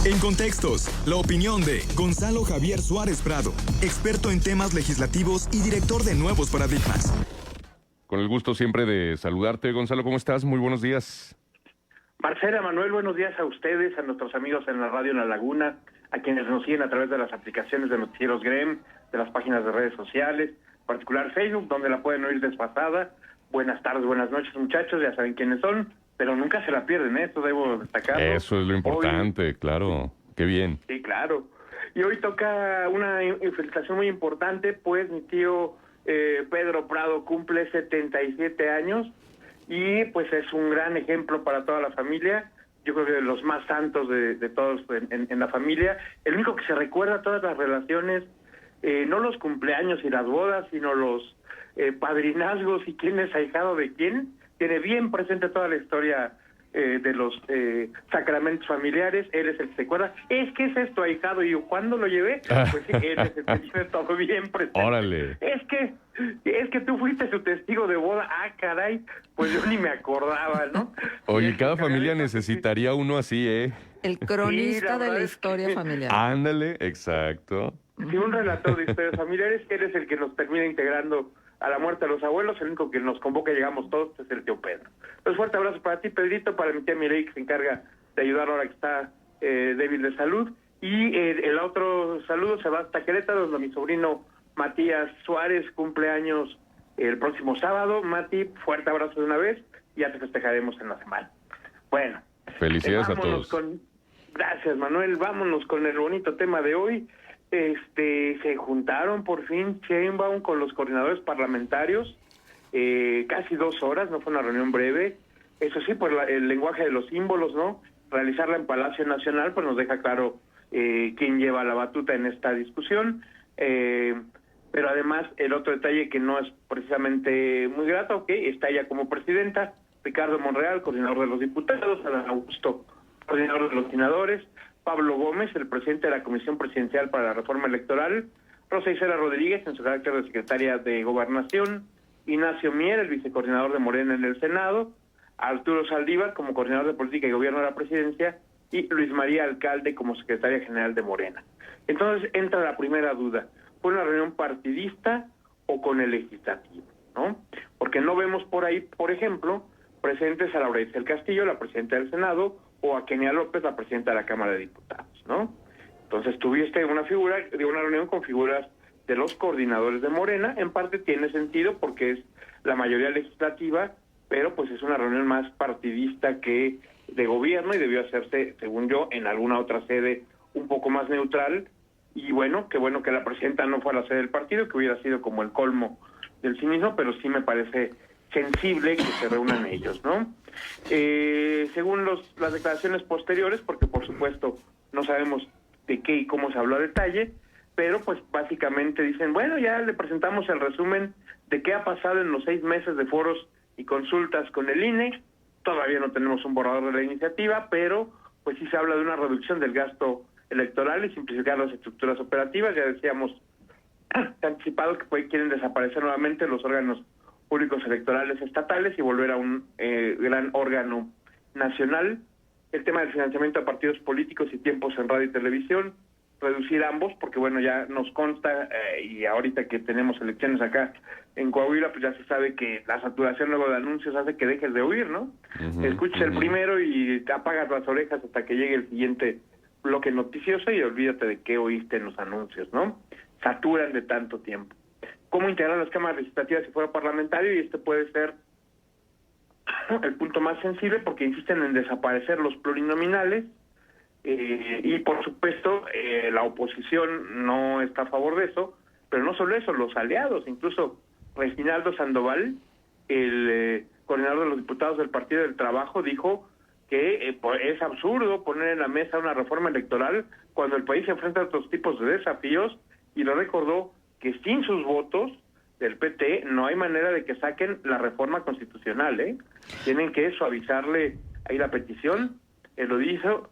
En Contextos, la opinión de Gonzalo Javier Suárez Prado, experto en temas legislativos y director de Nuevos Paradigmas. Con el gusto siempre de saludarte, Gonzalo, ¿cómo estás? Muy buenos días. Marcela, Manuel, buenos días a ustedes, a nuestros amigos en la radio en La Laguna, a quienes nos siguen a través de las aplicaciones de Noticieros GREM, de las páginas de redes sociales, en particular Facebook, donde la pueden oír desfasada. Buenas tardes, buenas noches, muchachos, ya saben quiénes son, pero nunca se la pierden, esto debo destacarlo. Eso es lo importante, hoy, claro, qué bien. Sí, claro. Y hoy toca una felicitación muy importante, pues mi tío Pedro Prado cumple 77 años y pues es un gran ejemplo para toda la familia. Yo creo que de los más santos de todos en la familia. El único que se recuerda todas las relaciones, no los cumpleaños y las bodas, sino los padrinazgos y quién es ahijado de quién. Tiene bien presente toda la historia de los sacramentos familiares. Él es el que se acuerda. Es que es esto, ahijado. Y yo, ¿cuándo lo llevé? Pues sí, él es el que tiene todo bien presente. Órale. Es que tú fuiste su testigo de boda. Ah, caray, pues yo ni me acordaba, ¿no? Oye, cada familia necesitaría uno así, ¿eh? El cronista sí, de la historia familiar. Ándale, exacto. Sí, un relator de historias familiares. Él es el que nos termina integrando a la muerte de los abuelos. El único que nos convoca y llegamos todos es el tío Pedro. Entonces, fuerte abrazo para ti, Pedrito, para mi tía Mireille, que se encarga de ayudar ahora que está débil de salud. Y el otro saludo se va hasta Querétaro, donde mi sobrino Matías Suárez cumple años el próximo sábado. Mati, fuerte abrazo de una vez, y ya te festejaremos en la semana. Bueno. Felicidades a todos. Gracias, Manuel. Vámonos con el bonito tema de hoy. Se juntaron por fin Sheinbaum con los coordinadores parlamentarios, casi 2 horas, no fue una reunión breve. Eso sí, por el lenguaje de los símbolos, ¿no? Realizarla en Palacio Nacional, pues nos deja claro quién lleva la batuta en esta discusión. Pero además, el otro detalle que no es precisamente muy grato, está ella como presidenta, Ricardo Monreal, coordinador de los diputados, Adán Augusto, coordinador de los senadores, Pablo Gómez, el presidente de la Comisión Presidencial para la Reforma Electoral, Rosa Isela Rodríguez, en su carácter de secretaria de Gobernación, Ignacio Mier, el vicecoordinador de Morena en el Senado, Arturo Saldívar como coordinador de Política y Gobierno de la Presidencia, y Luis María Alcalde como secretaria general de Morena. Entonces entra la primera duda, ¿fue una reunión partidista o con el legislativo? ¿No? Porque no vemos por ahí, por ejemplo, presentes a Laura Isel Castillo, la presidenta del Senado, o a Kenia López, la presidenta de la Cámara de Diputados, ¿no? Entonces tuviste una reunión con figuras de los coordinadores de Morena. En parte tiene sentido porque es la mayoría legislativa, pero pues es una reunión más partidista que de gobierno y debió hacerse, según yo, en alguna otra sede un poco más neutral. Y bueno que la presidenta no fue a la sede del partido, que hubiera sido como el colmo del cinismo, pero sí me parece sensible que se reúnan ellos, ¿no? Según las declaraciones posteriores, porque por supuesto no sabemos de qué y cómo se habló a detalle, pero pues básicamente dicen, bueno, ya le presentamos el resumen de qué ha pasado en los 6 meses de foros y consultas con el INE. Todavía no tenemos un borrador de la iniciativa, pero pues sí se habla de una reducción del gasto electoral y simplificar las estructuras operativas. Ya decíamos anticipado que quieren desaparecer nuevamente los órganos públicos electorales estatales y volver a un gran órgano nacional. El tema del financiamiento a partidos políticos y tiempos en radio y televisión, reducir ambos, porque bueno, ya nos consta, y ahorita que tenemos elecciones acá en Coahuila, pues ya se sabe que la saturación luego de anuncios hace que dejes de oír, ¿no? Escuches el primero y te apagas las orejas hasta que llegue el siguiente bloque noticioso y olvídate de qué oíste en los anuncios, ¿no? Saturan de tanto tiempo. ¿Cómo integrar las cámaras legislativas si fuera parlamentario? Y este puede ser el punto más sensible porque insisten en desaparecer los plurinominales y por supuesto la oposición no está a favor de eso, pero no solo eso, los aliados, incluso Reginaldo Sandoval, el coordinador de los diputados del Partido del Trabajo, dijo que es absurdo poner en la mesa una reforma electoral cuando el país se enfrenta a otros tipos de desafíos, y lo recordó que sin sus votos del PT no hay manera de que saquen la reforma constitucional, Tienen que suavizarle ahí la petición. Lo hizo,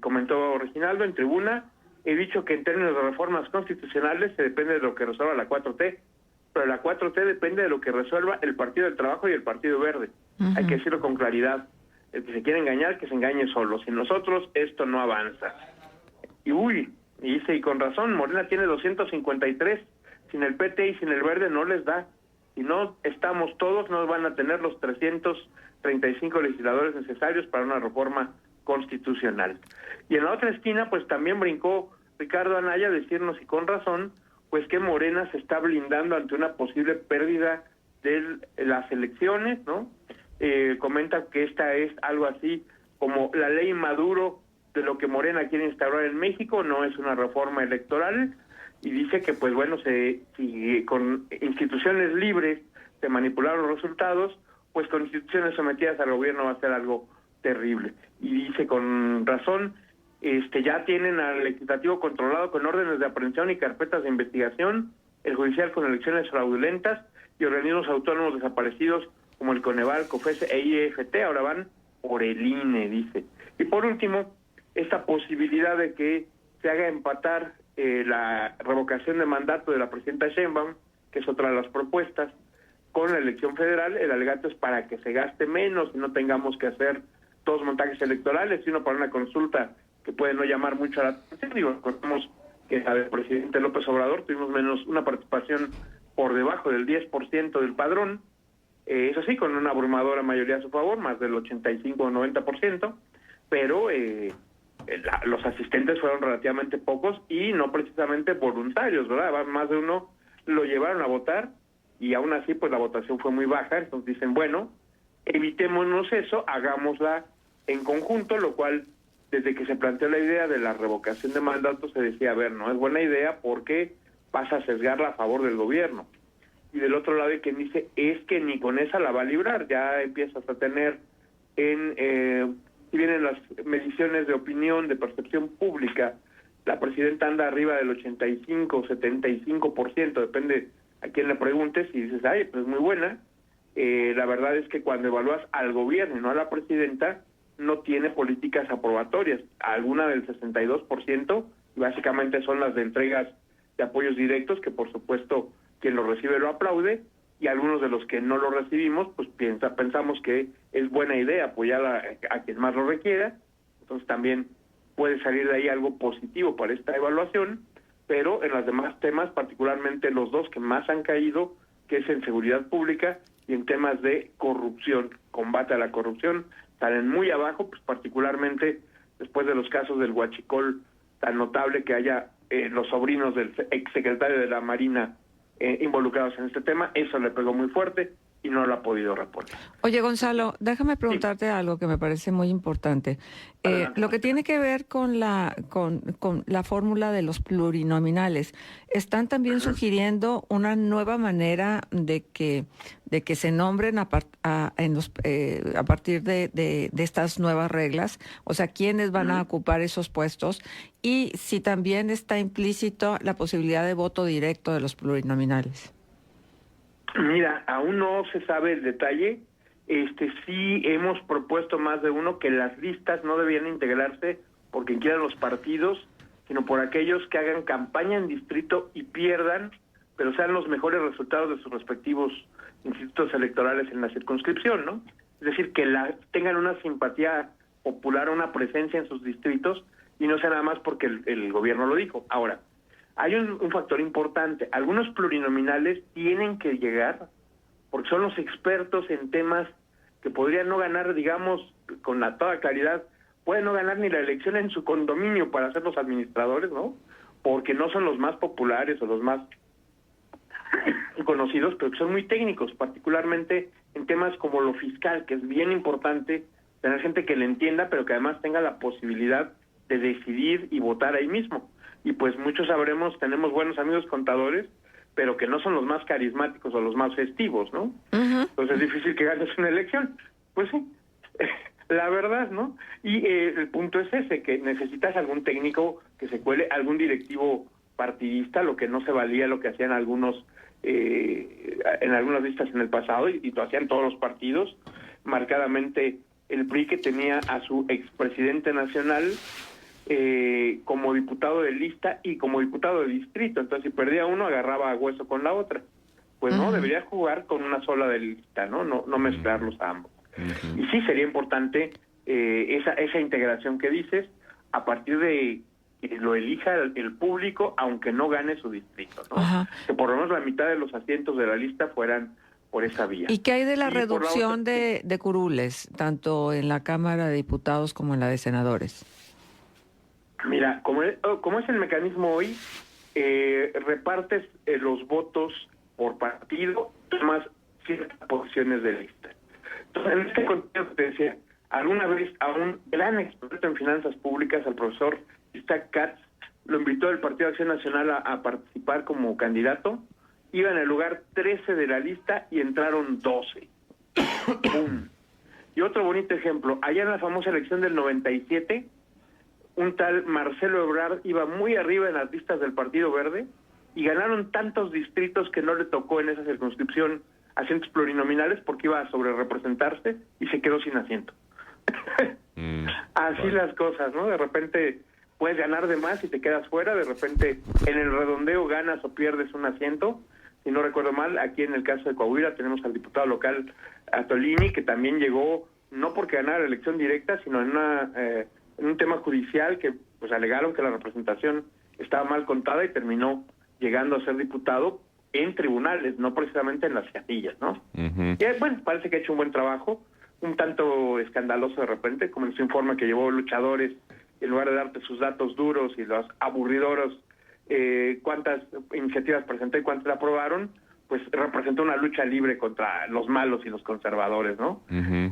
comentó Reginaldo en tribuna, he dicho que en términos de reformas constitucionales se depende de lo que resuelva la 4T, pero la 4T depende de lo que resuelva el Partido del Trabajo y el Partido Verde. Hay que decirlo con claridad. el que se quiere engañar, que se engañe solo. Sin nosotros esto no avanza. Y dice, y con razón, Morena tiene 253, sin el PT y sin el Verde no les da. Si no estamos todos, no van a tener los 335 legisladores necesarios para una reforma constitucional. Y en la otra esquina, pues también brincó Ricardo Anaya a decirnos, y con razón, pues que Morena se está blindando ante una posible pérdida de las elecciones, ¿no? Comenta que esta es algo así como la ley Maduro de lo que Morena quiere instaurar en México, no es una reforma electoral, y dice que, pues bueno, si con instituciones libres se manipularon los resultados, pues con instituciones sometidas al gobierno va a ser algo terrible. Y dice con razón, ya tienen al legislativo controlado con órdenes de aprehensión y carpetas de investigación, el judicial con elecciones fraudulentas y organismos autónomos desaparecidos como el Coneval, COFESE e IEFT, ahora van por el INE, dice. Y por último, esta posibilidad de que se haga empatar la revocación de mandato de la presidenta Sheinbaum, que es otra de las propuestas, con la elección federal. El alegato es para que se gaste menos y no tengamos que hacer dos montajes electorales, sino para una consulta que puede no llamar mucho a la atención. Digo, recordemos que al presidente López Obrador tuvimos menos una participación por debajo del 10% del padrón, eso sí, con una abrumadora mayoría a su favor, más del 85 o 90%, pero los asistentes fueron relativamente pocos y no precisamente voluntarios, ¿verdad? Más de uno lo llevaron a votar y aún así pues la votación fue muy baja. Entonces dicen, bueno, evitémonos eso, hagámosla en conjunto, lo cual desde que se planteó la idea de la revocación de mandato se decía, a ver, no es buena idea porque pasa a sesgarla a favor del gobierno. Y del otro lado hay quien dice, es que ni con esa la va a librar, ya empiezas a tener si vienen las mediciones de opinión, de percepción pública, la presidenta anda arriba del 85 o 75%, depende a quién le preguntes, y dices, ay, pues muy buena. La verdad es que cuando evalúas al gobierno y no a la presidenta, no tiene políticas aprobatorias, alguna del 62%, y básicamente son las de entregas de apoyos directos, que por supuesto quien lo recibe lo aplaude, y algunos de los que no lo recibimos, pues pensamos que es buena idea apoyar a quien más lo requiera. Entonces también puede salir de ahí algo positivo para esta evaluación, pero en los demás temas, particularmente los dos que más han caído, que es en seguridad pública y en temas de corrupción, combate a la corrupción, salen muy abajo, pues particularmente después de los casos del huachicol tan notable que haya los sobrinos del exsecretario de la Marina involucrados en este tema. Eso le pegó muy fuerte y no lo ha podido reponer. Oye, Gonzalo, déjame preguntarte algo que me parece muy importante. Lo que tiene que ver con la fórmula de los plurinominales. Están también sugiriendo una nueva manera de que se nombren a partir de estas nuevas reglas, o sea, quiénes van a ocupar esos puestos, y si también está implícito la posibilidad de voto directo de los plurinominales. Mira, aún no se sabe el detalle. Sí hemos propuesto más de uno que las listas no debían integrarse por quien quieran los partidos, sino por aquellos que hagan campaña en distrito y pierdan, pero sean los mejores resultados de sus respectivos institutos electorales en la circunscripción, ¿no? Es decir, que tengan una simpatía popular, una presencia en sus distritos, y no sea nada más porque el gobierno lo dijo. Ahora, hay un factor importante. Algunos plurinominales tienen que llegar porque son los expertos en temas que podrían no ganar, digamos, con toda claridad, pueden no ganar ni la elección en su condominio para ser los administradores, ¿no? Porque no son los más populares o los más conocidos, pero que son muy técnicos, particularmente en temas como lo fiscal, que es bien importante tener gente que le entienda, pero que además tenga la posibilidad de decidir y votar ahí mismo. Y pues muchos sabremos, tenemos buenos amigos contadores, pero que no son los más carismáticos o los más festivos, ¿no? Uh-huh. Entonces es difícil que ganes una elección. Pues sí, la verdad, ¿no? Y el punto es ese, que necesitas algún técnico que se cuele, algún directivo partidista, lo que no se valía, lo que hacían algunos en algunas listas en el pasado, y lo hacían todos los partidos, marcadamente el PRI, que tenía a su expresidente nacional como diputado de lista y como diputado de distrito. Entonces si perdía uno, agarraba a hueso con la otra. Pues no, debería jugar con una sola de lista, ¿no? No mezclarlos a ambos. Y sí sería importante esa integración que dices, a partir de que lo elija el público, aunque no gane su distrito, ¿no? Ajá. Que por lo menos la mitad de los asientos de la lista fueran por esa vía. ¿Y qué hay de la Y por la reducción otra- de curules, tanto en la Cámara de Diputados como en la de Senadores? Mira, como es el mecanismo hoy, repartes los votos por partido, más ciertas posiciones de lista. Entonces, en este contexto te decía, alguna vez a un gran experto en finanzas públicas, al profesor Isaac Katz, lo invitó el Partido de Acción Nacional a participar como candidato, iba en el lugar 13 de la lista y entraron 12. ¡Pum! Y otro bonito ejemplo, allá en la famosa elección del 97, un tal Marcelo Ebrard iba muy arriba en las listas del Partido Verde y ganaron tantos distritos que no le tocó en esa circunscripción asientos plurinominales porque iba a sobrerepresentarse y se quedó sin asiento. Así las cosas, ¿no? De repente puedes ganar de más y te quedas fuera, de repente en el redondeo ganas o pierdes un asiento. Si no recuerdo mal, aquí en el caso de Coahuila tenemos al diputado local Atolini, que también llegó no porque ganara la elección directa, sino en un tema judicial que pues alegaron que la representación estaba mal contada y terminó llegando a ser diputado en tribunales, no precisamente en las casillas, ¿no? Y bueno, parece que ha hecho un buen trabajo, un tanto escandaloso de repente, como en su informe que llevó luchadores, en lugar de darte sus datos duros y los aburridoros, cuántas iniciativas presentó y cuántas aprobaron, pues representó una lucha libre contra los malos y los conservadores, ¿no?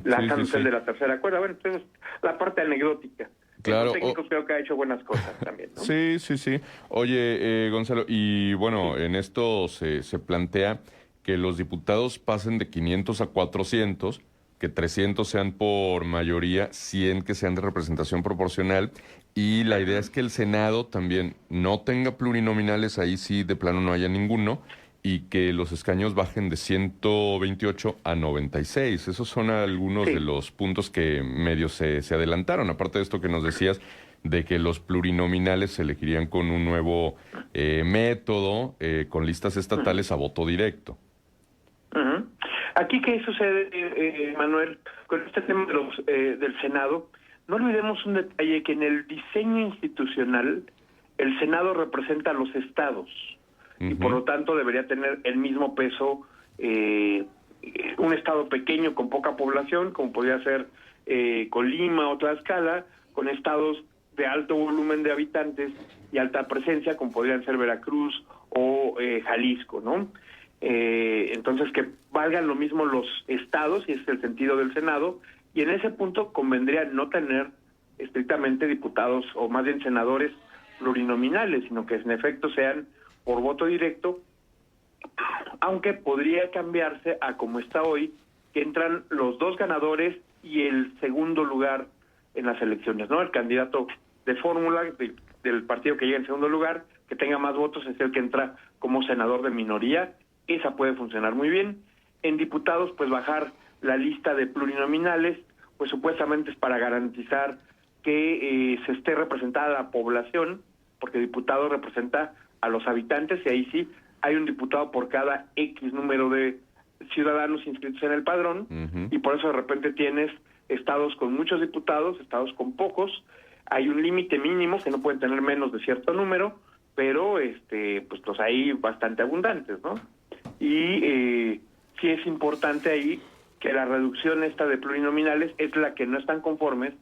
Lanzándose el de la tercera cuerda. Bueno, entonces, la parte anecdótica. Claro. Los técnicos creo que ha hecho buenas cosas también, ¿no? Sí. Oye, Gonzalo, y bueno, en esto se plantea que los diputados pasen de 500 a 400, que 300 sean por mayoría, 100 que sean de representación proporcional, y la idea es que el Senado también no tenga plurinominales, ahí sí de plano no haya ninguno, y que los escaños bajen de 128 a 96. Esos son algunos de los puntos que medio se adelantaron, aparte de esto que nos decías, de que los plurinominales se elegirían con un nuevo método, con listas estatales a voto directo. Aquí, ¿qué sucede, Manuel, con este tema del Senado? No olvidemos un detalle, que en el diseño institucional el Senado representa a los estados y por lo tanto debería tener el mismo peso un estado pequeño con poca población, como podría ser Colima o Tlaxcala, con estados de alto volumen de habitantes y alta presencia, como podrían ser Veracruz o Jalisco, ¿no? Entonces, que valgan lo mismo los estados, y ese es el sentido del Senado, y en ese punto convendría no tener estrictamente diputados, o más bien senadores plurinominales, sino que en efecto sean por voto directo, aunque podría cambiarse a como está hoy, que entran los dos ganadores y el segundo lugar en las elecciones, ¿no? El candidato de fórmula del partido que llega en segundo lugar, que tenga más votos, es el que entra como senador de minoría. Esa puede funcionar muy bien. En diputados, pues bajar la lista de plurinominales, pues supuestamente es para garantizar que se esté representada la población, porque diputado representa a los habitantes, y ahí sí hay un diputado por cada X número de ciudadanos inscritos en el padrón, y por eso de repente tienes estados con muchos diputados, estados con pocos. Hay un límite mínimo que no pueden tener menos de cierto número, pero pues los hay bastante abundantes, ¿no? Y sí es importante ahí que la reducción esta de plurinominales es la que no están conformes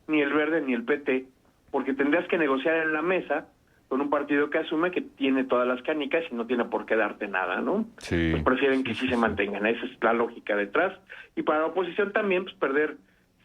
ni el Verde ni el PT, porque tendrías que negociar en la mesa con un partido que asume que tiene todas las canicas y no tiene por qué darte nada, ¿no? Sí. Pues prefieren que sí se mantengan, esa es la lógica detrás. Y para la oposición también, pues perder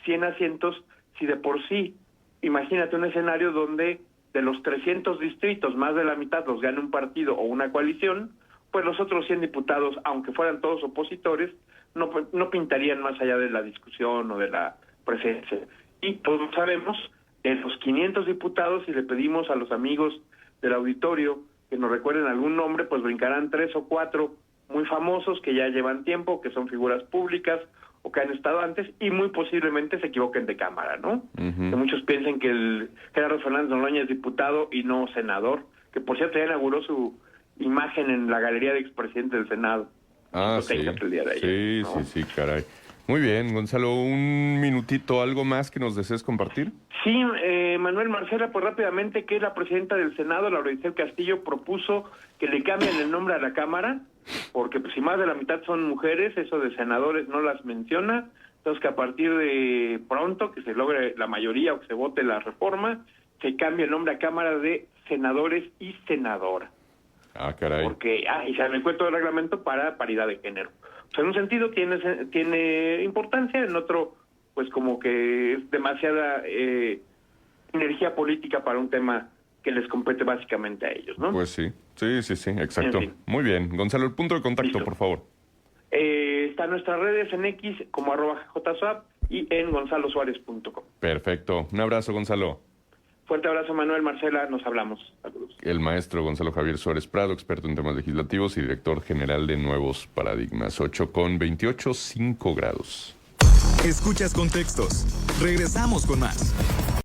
100 asientos, si de por sí, imagínate un escenario donde de los 300 distritos, más de la mitad los gane un partido o una coalición, pues los otros 100 diputados, aunque fueran todos opositores, no pintarían más allá de la discusión o de la presencia. Y todos sabemos, de los 500 diputados, si le pedimos a los amigos del auditorio que nos recuerden algún nombre, pues brincarán 3 o 4 muy famosos que ya llevan tiempo, que son figuras públicas o que han estado antes, y muy posiblemente se equivoquen de cámara, ¿no? Que muchos piensen que el Gerardo Fernández Noroña es diputado y no senador, que por cierto ya inauguró su imagen en la galería de expresidentes del Senado. Ah, sí. El día de ayer, ¿no? Sí, caray. Muy bien, Gonzalo, un minutito, ¿algo más que nos desees compartir? Sí, Manuel, Marcela, pues rápidamente, que la presidenta del Senado, Laura Isabel Castillo, propuso que le cambien el nombre a la Cámara, porque pues, si más de la mitad son mujeres, eso de senadores no las menciona, entonces que a partir de pronto, que se logre la mayoría o que se vote la reforma, se cambie el nombre a Cámara de Senadores y Senadora. Ah, caray. Porque, y se adecuó todo el reglamento para paridad de género. O sea, en un sentido tiene importancia, en otro, pues como que es demasiada energía política para un tema que les compete básicamente a ellos, ¿no? Pues sí, exacto. En fin. Muy bien, Gonzalo, el punto de contacto, Listo. por favor. Está en nuestras redes en X como @JSwap y en gonzalosuarez.com. Perfecto, un abrazo, Gonzalo. Fuerte abrazo, Manuel, Marcela, nos hablamos. Saludos. El maestro Gonzalo Javier Suárez Prado, experto en temas legislativos y director general de Nuevos Paradigmas. 8:28, 5 grados. Escuchas Contextos. Regresamos con más.